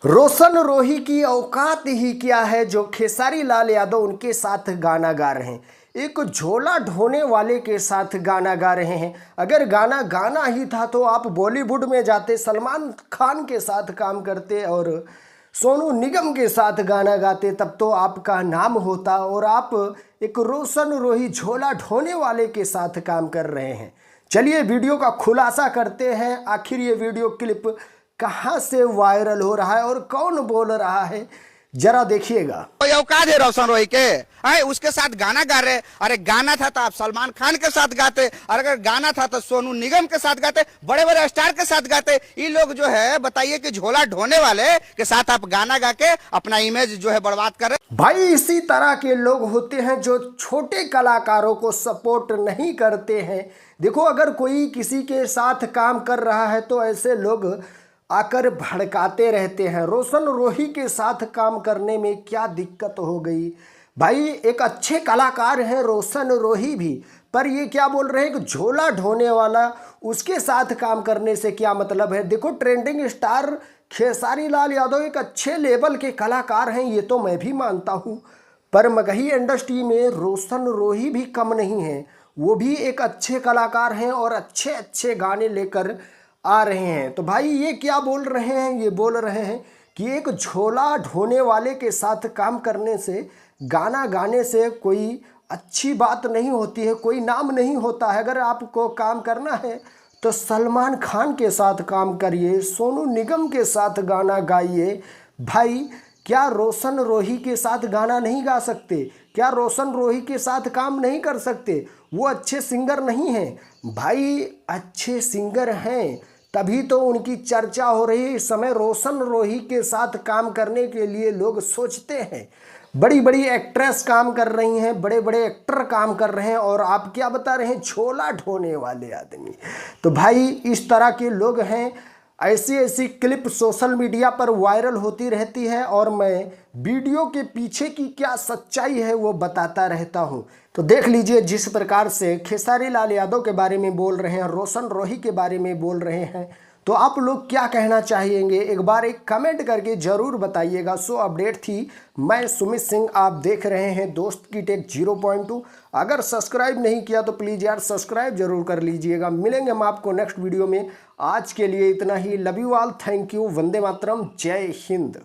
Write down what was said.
रोशन रोही की औकात ही क्या है जो खेसारी लाल यादव उनके साथ गाना गा रहे हैं। एक झोला ढोने वाले के साथ गाना गा रहे हैं। अगर गाना गाना ही था तो आप बॉलीवुड में जाते, सलमान खान के साथ काम करते और सोनू निगम के साथ गाना गाते, तब तो आपका नाम होता। और आप एक रोशन रोही झोला ढोने वाले के साथ काम कर रहे हैं। चलिए वीडियो का खुलासा करते हैं। आखिर ये वीडियो क्लिप कहां से वायरल हो रहा है और कौन बोल रहा है, जरा देखिएगा। कोई औकात है रोशन रोही के? अरे उसके साथ गाना गा रहे। अरे गाना था तो आप सलमान खान के साथ गाते, और अगर गाना था तो सोनू निगम के साथ गाते, बड़े बड़े स्टार के साथ गाते। ये लोग जो है बताइए कि झोला ढोने वाले के साथ आप गाना गा के अपना इमेज जो है बर्बाद कर रहे। भाई इसी तरह के लोग होते हैं जो छोटे कलाकारों को सपोर्ट नहीं करते हैं। देखो, अगर कोई किसी के साथ काम कर रहा है तो ऐसे लोग आकर भड़काते रहते हैं। रोशन रोही के साथ काम करने में क्या दिक्कत हो गई? भाई एक अच्छे कलाकार हैं रोशन रोही भी, पर ये क्या बोल रहे हैं कि झोला ढोने वाला, उसके साथ काम करने से क्या मतलब है? देखो, ट्रेंडिंग स्टार खेसारी लाल यादव एक अच्छे लेवल के कलाकार हैं, ये तो मैं भी मानता हूँ, पर मगही इंडस्ट्री में रोशन रोही भी कम नहीं है। वो भी एक अच्छे कलाकार हैं और अच्छे अच्छे गाने लेकर आ रहे हैं। तो भाई ये क्या बोल रहे हैं? ये बोल रहे हैं कि एक झोला ढोने वाले के साथ काम करने से, गाना गाने से कोई अच्छी बात नहीं होती है, कोई नाम नहीं होता है। अगर आपको काम करना है तो सलमान खान के साथ काम करिए, सोनू निगम के साथ गाना गाइए। भाई क्या रोशन रोही के साथ गाना नहीं गा सकते? क्या रोशन रोही के साथ काम नहीं कर सकते? वो अच्छे सिंगर नहीं हैं? भाई अच्छे सिंगर हैं, तभी तो उनकी चर्चा हो रही है। इस समय रोशन रोही के साथ काम करने के लिए लोग सोचते हैं। बड़ी बड़ी एक्ट्रेस काम कर रही हैं, बड़े बड़े एक्टर काम कर रहे हैं, और आप क्या बता रहे हैं? झोला ढोने वाले आदमी। तो भाई इस तरह के लोग हैं। ऐसी ऐसी क्लिप सोशल मीडिया पर वायरल होती रहती है और मैं वीडियो के पीछे की क्या सच्चाई है वो बताता रहता हूँ। तो देख लीजिए, जिस प्रकार से खेसारी लाल यादव के बारे में बोल रहे हैं, रोशन रोही के बारे में बोल रहे हैं, तो आप लोग क्या कहना चाहेंगे? एक बार एक कमेंट करके ज़रूर बताइएगा। सो अपडेट थी, मैं सुमित सिंह, आप देख रहे हैं दोस्त की टेक 0.2। अगर सब्सक्राइब नहीं किया तो प्लीज़ यार सब्सक्राइब जरूर कर लीजिएगा। मिलेंगे हम आपको नेक्स्ट वीडियो में। आज के लिए इतना ही। Love you all, thank you, वंदे मातरम, जय हिंद।